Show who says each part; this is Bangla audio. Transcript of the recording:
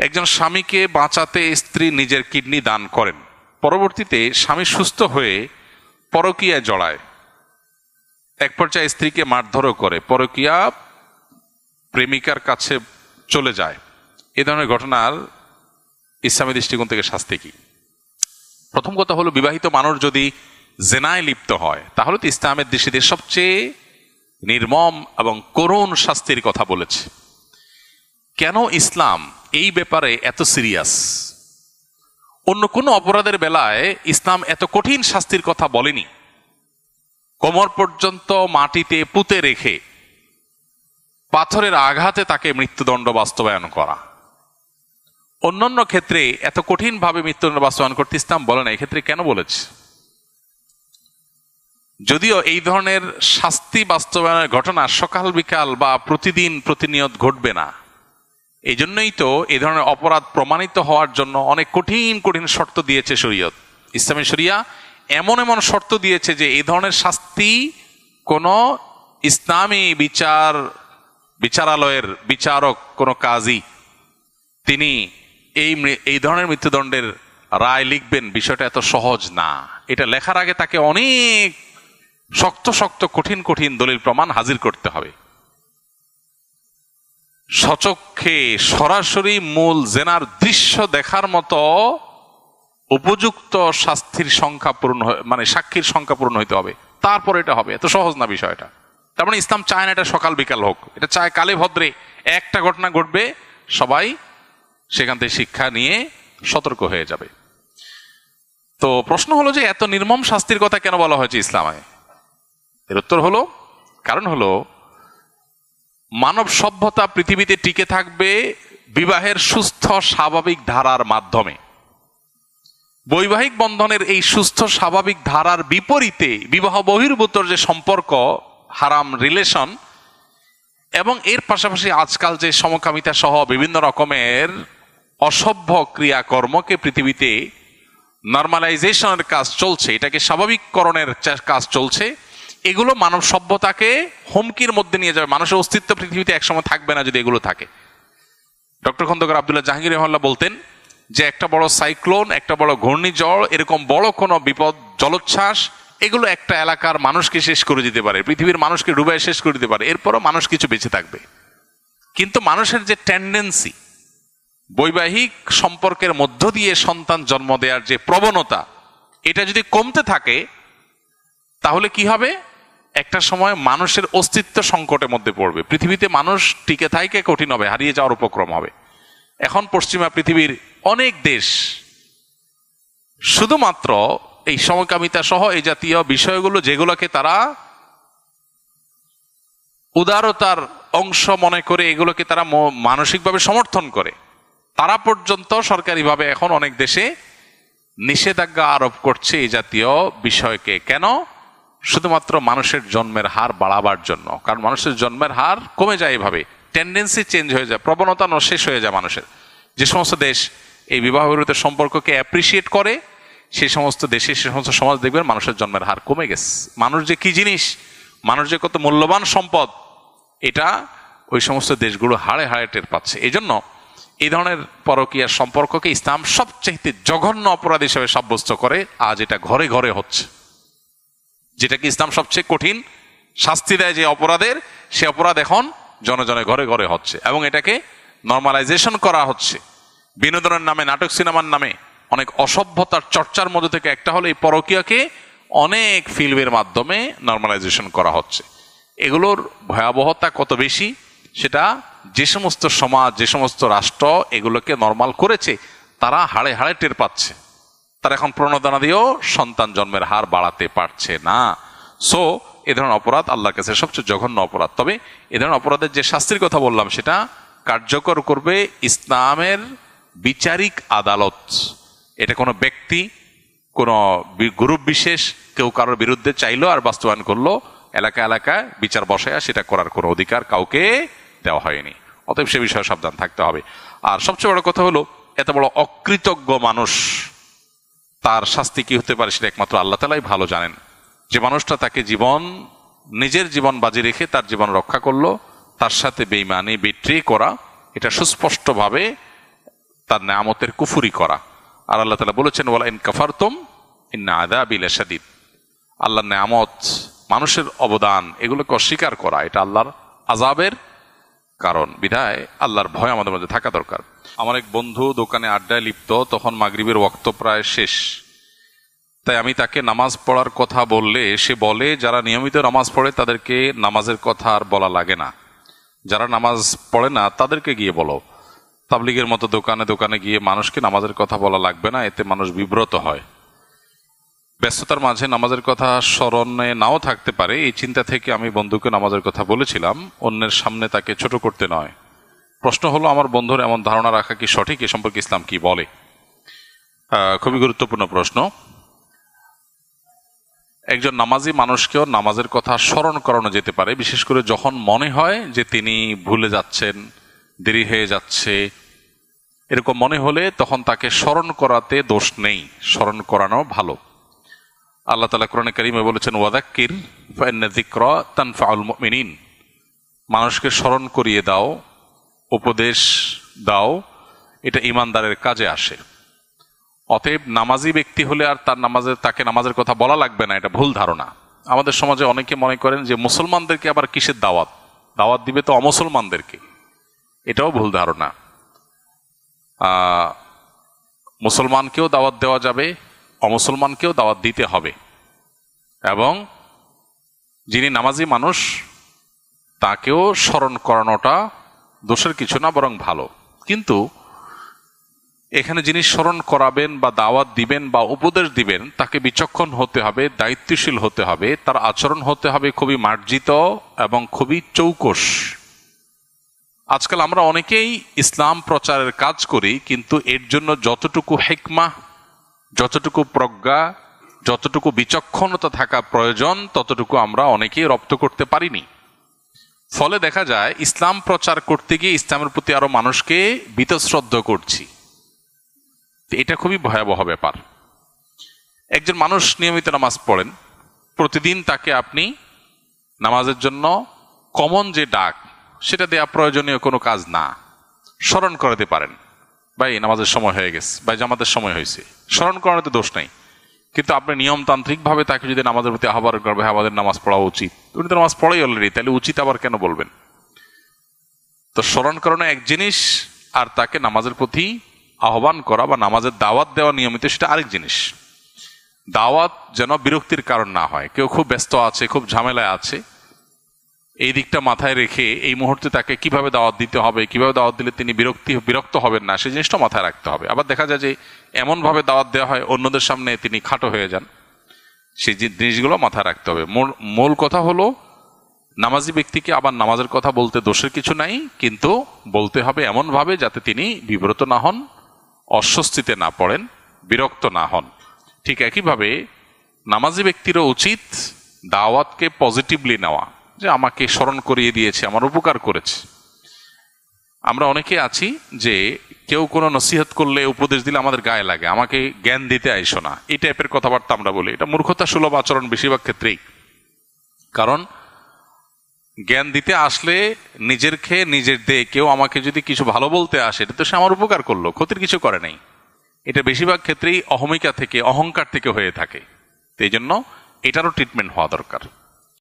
Speaker 1: একজন স্বামীকে বাঁচাতে স্ত্রী নিজের কিডনি দান করেন, পরবর্তীতে স্বামী সুস্থ হয়ে পরকীয়ায় জড়ায়, এক পর্যায়ে স্ত্রীকে মারধরও করে, পরকীয়া প্রেমিকার কাছে চলে যায়। এ ধরনের ঘটনার ইসলামী দৃষ্টিকোণ থেকে শাস্তি কি? প্রথম কথা হলো, বিবাহিত মানুষ যদি জেনায় লিপ্ত হয় তাহলে তো ইসলামের দৃষ্টিতে সবচেয়ে নির্মম এবং করুণ শাস্তির কথা বলেছে। কেন ইসলাম এই ব্যাপারে এত সিরিয়াস? অন্য কোনো অপরাধের বেলায় ইসলাম এত কঠিন শাস্তির কথা বলেনি। কোমর পর্যন্ত মাটিতে পুঁতে রেখে পাথরের আঘাতে তাকে মৃত্যুদণ্ড বাস্তবায়ন করা, অন্যান্য ক্ষেত্রে এত কঠিন ভাবে মৃত্যুদণ্ড বাস্তবায়ন করতে ইসলাম বলে না। এক্ষেত্রে কেন বলেছে? যদিও এই ধরনের শাস্তি বাস্তবায়নের ঘটনা সকাল বিকাল বা প্রতিদিন প্রতিনিয়ত ঘটবে না, এই জন্যই তো এই ধরনের অপরাধ প্রমাণিত হওয়ার জন্য অনেক কঠিন কঠিন শর্ত দিয়েছে শরীয়ত। ইসলামী শরিয়া এমন এমন শর্ত দিয়েছে যে এই ধরনের শাস্তি কোনো ইসলামী বিচারালয়ের বিচারক, কোনো কাজী, তিনি এই ধরনের মৃত্যুদণ্ডের রায় লিখবেন, বিষয়টা এত সহজ না। এটা লেখার আগে তাকে অনেক শক্ত শক্ত কঠিন কঠিন দলিল প্রমাণ হাজির করতে হবে। সচক্ষে সরাসরি মূল জেনার দৃশ্য দেখার মতো উপযুক্ত শাস্তির সংখ্যা পূরণ, মানে সাক্ষীর সংখ্যা পূরণ হইতে হবে, তারপর এটা হবে। এত সহজ না বিষয়টা। তার মানে ইসলাম চায় না এটা সকাল বিকাল হোক, এটা চায় কালে ভদ্রে একটা ঘটনা ঘটবে, সবাই সেখান থেকে শিক্ষা নিয়ে সতর্ক হয়ে যাবে। তো প্রশ্ন হলো যে এত নির্মম শাস্তির কথা কেন বলা হয়েছে ইসলামে? এর উত্তর হলো, কারণ হলো মানব সভ্যতা পৃথিবীতে টিকে থাকবে বিবাহের সুস্থ স্বাভাবিক ধারার মাধ্যমে। বৈবাহিক বন্ধনের এই সুস্থ স্বাভাবিক ধারার বিপরীতে বিবাহ বহির্ভূত যে সম্পর্ক, হারাম রিলেশন, এবং এর পাশাপাশি আজকাল যে সমকামিতা সহ বিভিন্ন রকমের অসভ্য ক্রিয়াকর্মকে পৃথিবীতে নর্মালাইজেশনের কাজ চলছে, এটাকে স্বাভাবিককরণের কাজ চলছে, এগুলো মানব সভ্যতাকে হুমকির মধ্যে নিয়ে যাবে। মানুষের অস্তিত্ব পৃথিবীতে একসময় থাকবে না যদি এগুলো থাকে। ডক্টর খন্দকার আব্দুল্লাহ জাহাঙ্গীর রহমাল্লাহ বলতেন যে একটা বড় সাইক্লোন, একটা বড় ঘূর্ণিঝড়, এরকম বড় কোনো বিপদ, জলোচ্ছ্বাস, এগুলো একটা এলাকার মানুষকে শেষ করে দিতে পারে, পৃথিবীর মানুষকে ডুবাই শেষ করে দিতে পারে, এরপরও মানুষ কিছু বেঁচে থাকবে। কিন্তু মানুষের যে টেন্ডেন্সি, বৈবাহিক সম্পর্কের মধ্য দিয়ে সন্তান জন্ম দেওয়ার যে প্রবণতা, এটা যদি কমতে থাকে তাহলে কি হবে? একটা সময় মানুষের অস্তিত্ব সংকটের মধ্যে পড়বে, পৃথিবীতে মানুষ টিকে থাকে কঠিন হবে, হারিয়ে যাওয়ার উপক্রম হবে। এখন পশ্চিমা পৃথিবীর অনেক দেশ শুধুমাত্র এই সমকামিতা সহ এই জাতীয় বিষয়গুলো, যেগুলোকে তারা উদারতার অংশ মনে করে, এগুলোকে তারা মানসিকভাবে সমর্থন করে, তারা পর্যন্ত সরকারিভাবে এখন অনেক দেশে নিষেধাজ্ঞা আরোপ করছে এই জাতীয় বিষয়কে। কেন? শুধুমাত্র মানুষের জন্মের হার বাড়াবার জন্য। কারণ মানুষের জন্মের হার কমে যায়, এভাবে টেন্ডেন্সি চেঞ্জ হয়ে যায়, প্রবণতা শেষ হয়ে যায় মানুষের। যে সমস্ত দেশ এই বিবাহ বিরোধী সম্পর্ককে অ্যাপ্রিসিয়েট করে, সেই সমস্ত দেশে, সে সমস্ত সমাজ দেখবেন মানুষের জন্মের হার কমে গেছে। মানুষ যে কি জিনিস, মানুষ যে কত মূল্যবান সম্পদ, এটা ওই সমস্ত দেশগুলো হাড়ে হাড়ে টের পাচ্ছে। এই জন্য এই ধরনের পরকীয়ার সম্পর্ককে ইসলাম সবচেয়ে জঘন্য অপরাধ হিসেবে সাব্যস্ত করে। আজ এটা ঘরে ঘরে হচ্ছে, যেটাকে ইসলাম সবচেয়ে কঠিন শাস্তি দেয় যে অপরাধের, সে অপরাধ এখন জনে জনে ঘরে ঘরে হচ্ছে, এবং এটাকে নর্মালাইজেশন করা হচ্ছে। বিনোদনের নামে, নাটক সিনেমার নামে অনেক অসভ্যতার চর্চার মধ্যে থেকে একটা হলো এই পরকীয়াকে অনেক ফিল্মের মাধ্যমে নর্মালাইজেশন করা হচ্ছে। এগুলোর ভয়াবহতা কত বেশি সেটা যে সমস্ত সমাজ, যে সমস্ত রাষ্ট্র এগুলোকে নর্মাল করেছে, তারা হাড়ে হাড়ে টের পাচ্ছে। তারা এখন প্রণোদনা দিয়েও সন্তান জন্মের হার বাড়াতে পারছে না। সো এ ধরনের অপরাধ আল্লাহর কাছে সবচেয়ে জঘন্য অপরাধ। তবে এ ধরনের অপরাধের যে শাস্তির কথা বললাম, সেটা কার্যকর করবে ইসলামের বিচারিক আদালত। এটা কোনো ব্যক্তি, কোনো গ্রুপ বিশেষ কেউ কারোর বিরুদ্ধে চাইলো আর বাস্তবায়ন করলো, এলাকা এলাকায় বিচার বসায়া সেটা করার কোনো অধিকার কাউকে দেওয়া হয়নি। অতএব সে বিষয়ে সাবধান থাকতে হবে। আর সবচেয়ে বড় কথা হলো, এত বড় অকৃতজ্ঞ মানুষ, তার শাস্তি কি হতে পারে সেটা একমাত্র আল্লাহ তাআলাই ভালো জানেন। যে মানুষটা তাকে নিজের জীবন বাজি রেখে তার জীবন রক্ষা করলো, তার সাথে বেঈমানি, বিট্রে করা, এটা সুস্পষ্টভাবে তার নেয়ামতের কুফুরি করা। আর আল্লাহ তাআলা বলেছেন ওয়ালা ইন কাফারতুম ইন্না আযাবি লাশাদীদ। আল্লাহর নেয়ামত, মানুষের অবদান, এগুলোকে অস্বীকার করা এটা আল্লাহর আযাবের কারণ। বিধায় আল্লাহর ভয় আমাদের মধ্যে থাকা দরকার। আমার এক বন্ধু দোকানে আড্ডায় লিপ্ত, তখন মাগরিবের ওয়াক্ত প্রায় শেষ। তাই আমি তাকে নামাজ পড়ার কথা বললে সে বলে যারা নিয়মিত নামাজ পড়ে তাদেরকে নামাজের কথা আর বলা লাগে না, যারা নামাজ পড়ে না তাদেরকে গিয়ে বলো। তাবলিগের মতো দোকানে দোকানে গিয়ে মানুষকে নামাজের কথা বলা লাগবে না, এতে মানুষ বিব্রত হয়। ব্যস্ততার মাঝে নামাজের কথা স্মরণে নাও থাকতে পারে, এই চিন্তা থেকে আমি বন্ধুকে নামাজের কথা বলেছিলাম, অন্যের সামনে তাকে ছোট করতে নয়। প্রশ্ন হলো আমার বন্ধুর এমন ধারণা রাখা কি সঠিক? এ সম্পর্কে ইসলাম কি বলে? খুবই গুরুত্বপূর্ণ প্রশ্ন। একজন নামাজি মানুষকেও নামাজের কথা স্মরণ করানো যেতে পারে, বিশেষ করে যখন মনে হয় যে তিনি ভুলে যাচ্ছেন, দেরি হয়ে যাচ্ছে, এরকম মনে হলে তখন তাকে স্মরণ করাতে দোষ নেই, স্মরণ করানো ভালো। আল্লাহ তাআলা কোরআনে কারীমে বলেছেন ওয়াযাক্কির ফাইন্না যিকরা তানফাউল মুমিনিন। মানুষকে স্মরণ করিয়ে দাও, উপদেশ দাও, এটা ঈমানদারের কাজে আসে। অতএব নামাজি ব্যক্তি হলে আর তাকে নামাজের কথা বলা লাগবে না, এটা ভুল ধারণা। আমাদের সমাজে অনেকে মনে করেন যে মুসলমানদেরকে আবার কিসের দাওয়াত দিবে তো অমুসলমানদেরকে, এটাও ভুল ধারণা। মুসলমানকেও দাওয়াত দেওয়া যাবে, অমুসলমানকেও দাওয়াত দিতে হবে, এবং যিনি নামাজি মানুষ তাকেও স্মরণ করানোটা দোষের কিছু না, বরং ভালো। কিন্তু এখানে যিনি স্মরণ করাবেন বা দাওয়াত দিবেন বা উপদেশ দিবেন তাকে বিচক্ষণ হতে হবে, দায়িত্বশীল হতে হবে, তার আচরণ হতে হবে খুবই মার্জিত এবং খুবই চৌকস। আজকাল আমরা অনেকেই ইসলাম প্রচারের কাজ করি, কিন্তু এর জন্য যতটুকু হিকমা, যতটুকু প্রজ্ঞা, যতটুকু বিচক্ষণতা থাকা প্রয়োজন ততটুকু আমরা অনেকেই রপ্ত করতে পারিনি। ফলে দেখা যায় ইসলাম প্রচার করতে গিয়ে ইসলামের প্রতি আরো মানুষকে বীতশ্রদ্ধ করছি। এটা খুবই ভয়াবহ ব্যাপার। একজন মানুষ নিয়মিত নামাজ পড়েন, প্রতিদিন তাকে আপনি নামাজের জন্য কমন যে ডাক সেটা দেয়া প্রয়োজনীয় কোনো কাজ না, স্মরণ করাতে পারেন, ভাই নামাজের সময় হয়ে গেছে, ভাই জামাতের সময় হয়েছে, স্মরণ করানোতে দোষ নাই। কিন্তু আপনি নিয়মতান্ত্রিকভাবে তাকে যদি নামাজের প্রতি আহ্বান করবে, আমাদের নামাজ পড়া উচিত, উনি তো নামাজ পড়াই অলরেডি, তাহলে উচিত আবার কেন বলবেন? তো স্মরণ করানো এক জিনিস, আর তাকে নামাজের প্রতি আহ্বান করা বা নামাজের দাওয়াত দেওয়া নিয়মিত সেটা আরেক জিনিস। দাওয়াত যেন বিরক্তির কারণ না হয়। কেউ খুব ব্যস্ত আছে, খুব ঝামেলায় আছে, এই দিকটা মাথায় রেখে এই মুহূর্তে তাকে কিভাবে দাওয়াত দিতে হবে, কিভাবে দাওয়াত দিলে তিনি বিরক্ত হবেন না, সেই জিনিসটা মাথায় রাখতে হবে। আবার দেখা যায় যে এমনভাবে দাওয়াত দেওয়া হয় অন্যদের সামনে তিনি খাটো হয়ে যান, সেই জিনিসগুলো মাথায় রাখতে হবে। মূল কথা হলো নামাজি ব্যক্তিকে আবার নামাজের কথা বলতে দোষের কিছু নাই, কিন্তু বলতে হবে এমনভাবে যাতে তিনি বিব্রত না হন, অস্বস্তিতে না পড়েন, বিরক্ত না হন। ঠিক একইভাবে নামাজি ব্যক্তিরও উচিত দাওয়াতকে পজিটিভলি নেওয়া, যে আমাকে স্মরণ করিয়ে দিয়েছে, আমার উপকার করেছে। আমরা অনেকে আছি যে কেউ কোনো নসিহত করলে, উপদেশ দিলে আমাদের গায়ে লাগে, আমাকে জ্ঞান দিতে আইসো না, এই টাইপের কথাবার্তা আমরা বলি। এটা মূর্খতা সুলভ আচরণ বেশিরভাগ ক্ষেত্রেই। কারণ জ্ঞান দিতে আসলে নিজের খেয়ে নিজের দেয়, কেউ আমাকে যদি কিছু ভালো বলতে আসে এটা তো সে আমার উপকার করলো, ক্ষতির কিছু করে নাই। এটা বেশিরভাগ ক্ষেত্রেই অহমিকা থেকে, অহংকার থেকে হয়ে থাকে। এই জন্য এটারও ট্রিটমেন্ট হওয়া দরকার।